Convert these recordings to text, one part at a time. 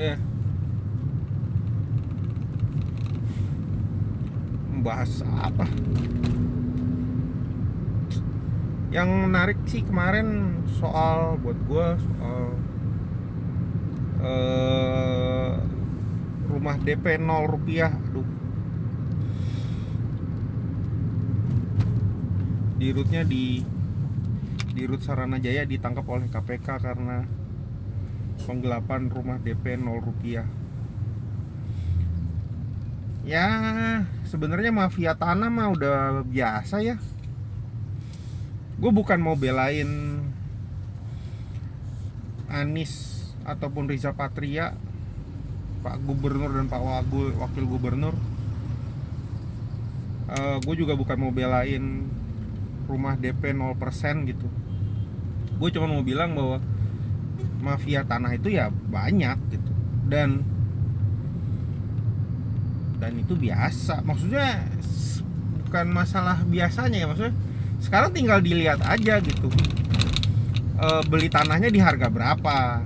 ya membahas apa yang menarik sih kemarin soal buat gue soal rumah DP 0 rupiah. Aduh, di rootnya di Rut Saranajaya ditangkap oleh KPK karena penggelapan rumah DP 0 rupiah. Ya sebenarnya mafia tanah mah udah biasa ya. Gue bukan mau belain Anies ataupun Riza Patria, Pak Gubernur dan Pak Wakil Gubernur. Gue juga bukan mau belain rumah DP 0% gitu. Gue cuma mau bilang bahwa mafia tanah itu ya banyak gitu. Dan itu biasa. Maksudnya bukan masalah biasanya ya, maksudnya sekarang tinggal dilihat aja gitu. Beli tanahnya di harga berapa?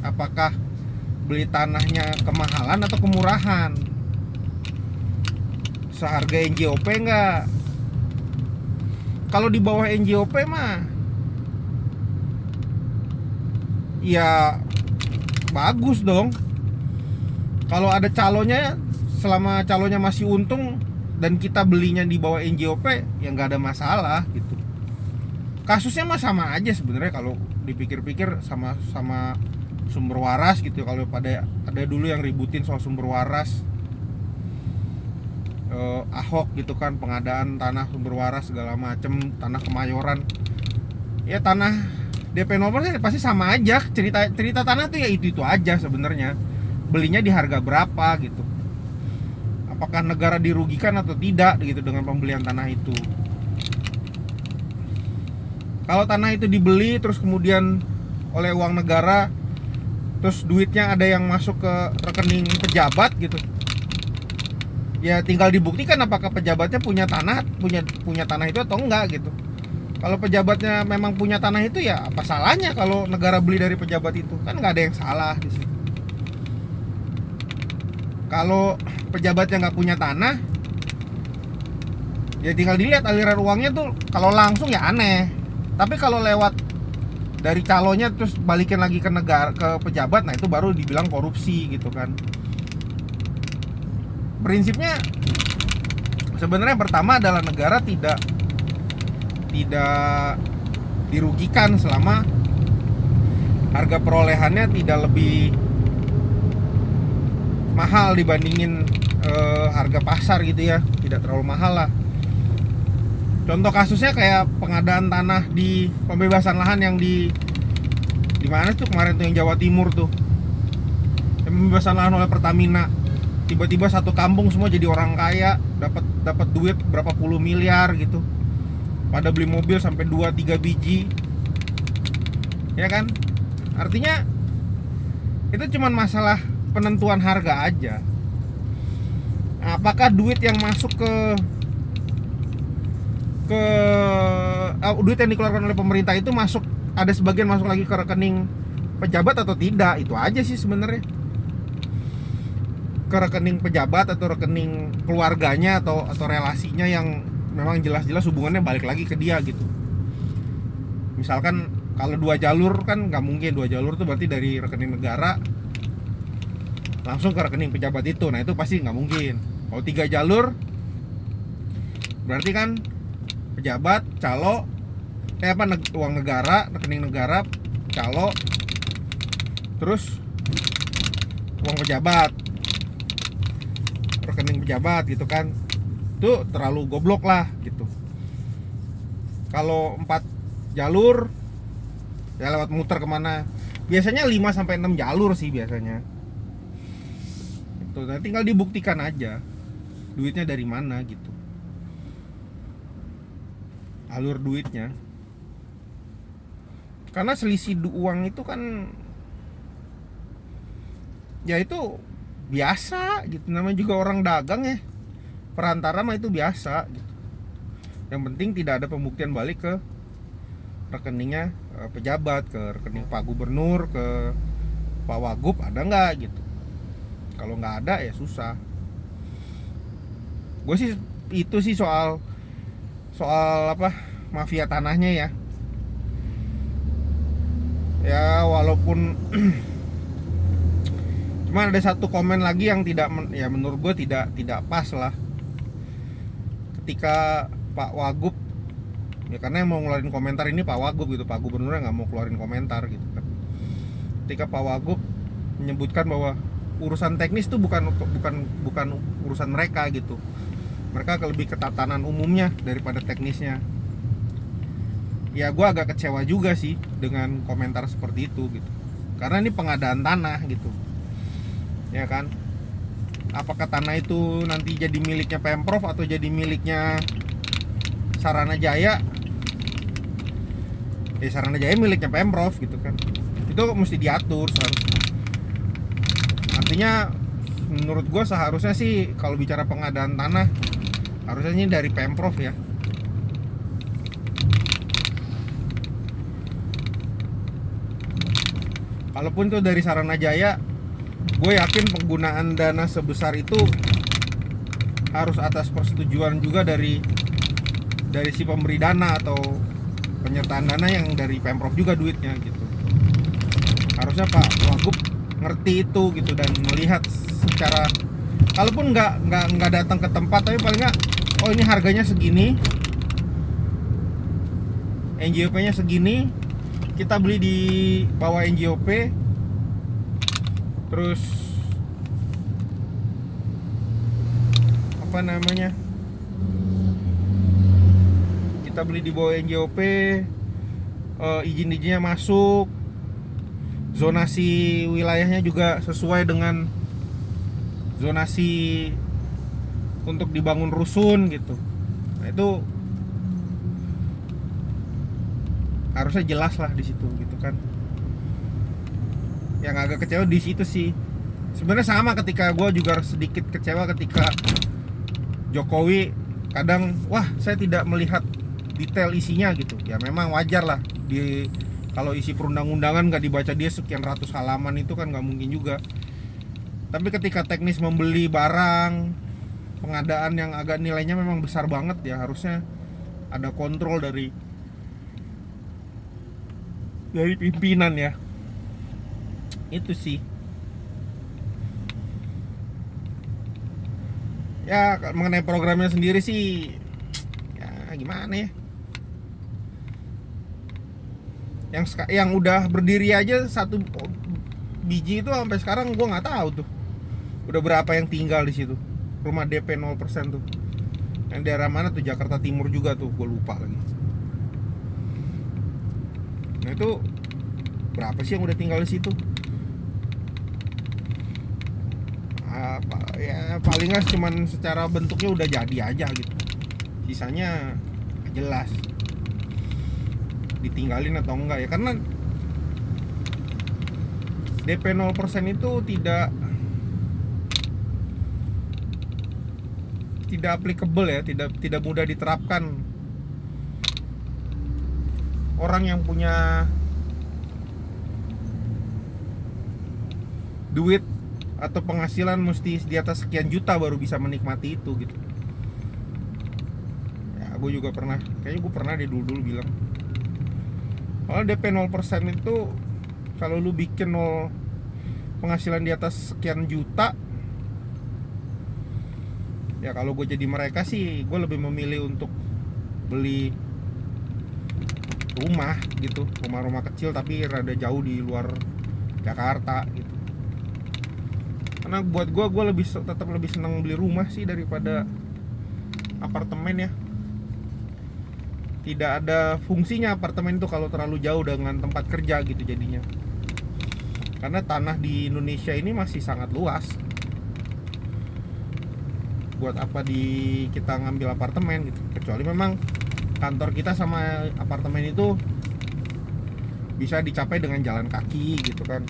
Apakah beli tanahnya kemahalan atau kemurahan? Seharga NJOP enggak? Kalau di bawah NJOP mah ya bagus dong. Kalau ada calonnya, selama calonnya masih untung dan kita belinya di bawah NJOP, ya nggak ada masalah gitu. Kasusnya mah sama aja sebenarnya kalau dipikir-pikir, sama sumber waras gitu. Kalau ada dulu yang ributin soal sumber waras, Ahok gitu kan, pengadaan tanah sumber waras segala macem, tanah Kemayoran. Ya tanah DP 0% pasti sama aja. Cerita tanah tuh ya itu aja sebenarnya. Belinya di harga berapa gitu. Apakah negara dirugikan atau tidak gitu dengan pembelian tanah itu. Kalau tanah itu dibeli terus kemudian oleh uang negara, terus duitnya ada yang masuk ke rekening pejabat gitu, ya tinggal dibuktikan apakah pejabatnya punya tanah itu atau enggak gitu. Kalau pejabatnya memang punya tanah itu, ya apa salahnya kalau negara beli dari pejabat itu? Kan nggak ada yang salah di situ. Kalau pejabatnya nggak punya tanah, ya tinggal dilihat aliran uangnya tuh. Kalau langsung ya aneh, tapi kalau lewat dari calonnya terus balikin lagi ke negara, ke pejabat, nah itu baru dibilang korupsi gitu kan. Prinsipnya sebenarnya pertama adalah negara tidak dirugikan selama harga perolehannya tidak lebih mahal dibandingin harga pasar gitu ya, tidak terlalu mahal lah. Contoh kasusnya kayak pengadaan tanah di pembebasan lahan yang di mana tuh kemarin tuh, yang Jawa Timur tuh, yang pembebasan lahan oleh Pertamina. Tiba-tiba satu kampung semua jadi orang kaya, dapat duit berapa puluh miliar gitu. Pada beli mobil sampai 2-3 biji. Ya kan? Artinya itu cuma masalah penentuan harga aja. Apakah duit yang masuk duit yang dikeluarkan oleh pemerintah itu masuk, ada sebagian masuk lagi ke rekening pejabat atau tidak? Itu aja sih sebenarnya. Ke rekening pejabat atau rekening keluarganya atau relasinya yang memang jelas-jelas hubungannya balik lagi ke dia gitu. Misalkan kalau 2 jalur kan nggak mungkin, 2 jalur tuh berarti dari rekening negara langsung ke rekening pejabat itu. Nah itu pasti nggak mungkin. Kalau 3 jalur berarti kan pejabat, calo, uang negara, rekening negara, calo, terus uang pejabat, rekening pejabat gitu kan. Itu terlalu goblok lah gitu. Kalau 4 jalur ya lewat muter kemana, biasanya 5-6 jalur sih biasanya itu. Nah, tinggal dibuktikan aja duitnya dari mana gitu, alur duitnya. Karena selisih uang itu kan ya itu biasa gitu, namanya juga orang dagang ya, perantara mah itu biasa gitu. Yang penting tidak ada pembuktian balik ke rekeningnya pejabat, ke rekening Pak Gubernur, ke Pak Wagub ada nggak gitu. Kalau nggak ada ya susah. Gue sih itu sih soal apa, mafia tanahnya ya. Ya walaupun cuma ada satu komen lagi yang tidak ya menurut gue tidak pas lah. Ketika Pak Wagub, ya karena yang mau ngeluarin komentar ini Pak Wagub gitu, Pak Gubernurnya nggak mau keluarin komentar gitu kan. Ketika Pak Wagub menyebutkan bahwa urusan teknis itu bukan urusan mereka gitu. Mereka lebih ke tatanan umumnya daripada teknisnya. Ya gue agak kecewa juga sih dengan komentar seperti itu gitu. Karena ini pengadaan tanah gitu. Ya kan? Apakah tanah itu nanti jadi miliknya Pemprov atau jadi miliknya Sarana Jaya? Ya Sarana Jaya miliknya Pemprov gitu kan. Itu mesti diatur seharusnya. Artinya menurut gue seharusnya sih kalau bicara pengadaan tanah harusnya ini dari Pemprov ya. Kalaupun itu dari Sarana Jaya, gue yakin penggunaan dana sebesar itu harus atas persetujuan juga dari si pemberi dana atau penyertaan dana yang dari Pemprov juga duitnya gitu. Harusnya Pak Wagub ngerti itu gitu dan melihat secara, kalaupun nggak datang ke tempat tapi paling nggak, oh ini harganya segini, NJOP-nya segini, kita beli di bawah NJOP, terus apa namanya, kita beli di bawah NJOP, izin-izinnya masuk, zonasi wilayahnya juga sesuai dengan zonasi untuk dibangun rusun gitu. Nah, itu harusnya jelas lah di situ gitu kan. Yang agak kecewa di situ sih. Sebenarnya sama ketika gue juga sedikit kecewa ketika Jokowi kadang, wah saya tidak melihat detail isinya gitu. Ya memang wajar lah, kalau isi perundang-undangan nggak dibaca dia sekian ratus halaman itu kan nggak mungkin juga. Tapi ketika teknis membeli barang, pengadaan yang agak nilainya memang besar banget ya, harusnya ada kontrol dari pimpinan ya. Itu sih. Ya mengenai programnya sendiri sih, ya gimana ya. Yang udah berdiri aja satu biji itu sampai sekarang gue nggak tahu tuh udah berapa yang tinggal di situ. Rumah DP 0% tuh. Yang daerah mana tuh, Jakarta Timur juga tuh, gue lupa lagi. Nah itu berapa sih yang udah tinggal di situ? Ya paling nggak cuman secara bentuknya udah jadi aja gitu. Sisanya jelas ditinggalin atau enggak ya, karena DP 0% itu tidak applicable ya, tidak mudah diterapkan. Orang yang punya duit atau penghasilan mesti di atas sekian juta baru bisa menikmati itu gitu. Ya gue juga pernah, kayaknya gue pernah di dulu bilang, kalau DP 0% itu kalau lu bikin penghasilan di atas sekian juta, ya kalau gue jadi mereka sih gue lebih memilih untuk beli rumah gitu, rumah-rumah kecil tapi rada jauh di luar Jakarta gitu. Karena buat gue tetap lebih senang beli rumah sih daripada apartemen ya. Tidak ada fungsinya apartemen itu kalau terlalu jauh dengan tempat kerja gitu jadinya. Karena tanah di Indonesia ini masih sangat luas. Buat apa kita ngambil apartemen gitu. Kecuali memang kantor kita sama apartemen itu bisa dicapai dengan jalan kaki gitu kan.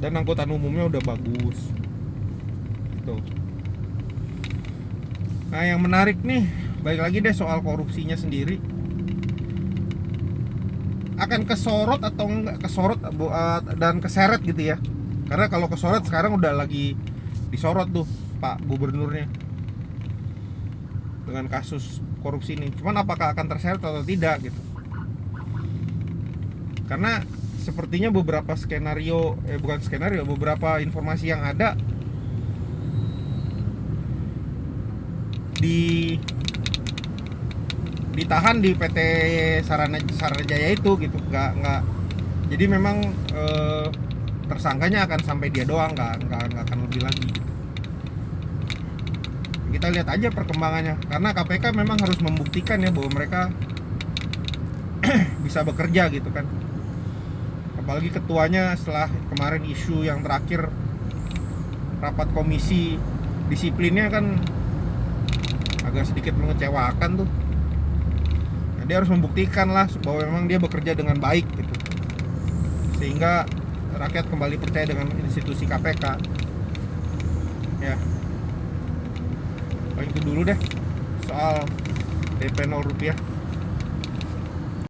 Dan angkutan umumnya udah bagus gitu. Nah yang menarik nih, balik lagi deh soal korupsinya sendiri. akan kesorot atau enggak kesorot dan keseret gitu ya. Karena kalau kesorot sekarang udah lagi disorot tuh Pak Gubernurnya dengan kasus korupsi ini. Cuman apakah akan terseret atau tidak gitu. Karena sepertinya beberapa beberapa informasi yang ada ditahan di PT Saranajaya itu gitu, nggak jadi memang tersangkanya akan sampai dia doang, nggak akan lebih lagi gitu. Kita lihat aja perkembangannya, karena KPK memang harus membuktikan ya bahwa mereka bisa bekerja gitu kan. Apalagi ketuanya setelah kemarin isu yang terakhir rapat komisi disiplinnya kan agak sedikit mengecewakan tuh. Nah, dia harus membuktikan lah bahwa memang dia bekerja dengan baik gitu, sehingga rakyat kembali percaya dengan institusi KPK ya. Paling itu dulu deh soal DP 0 rupiah.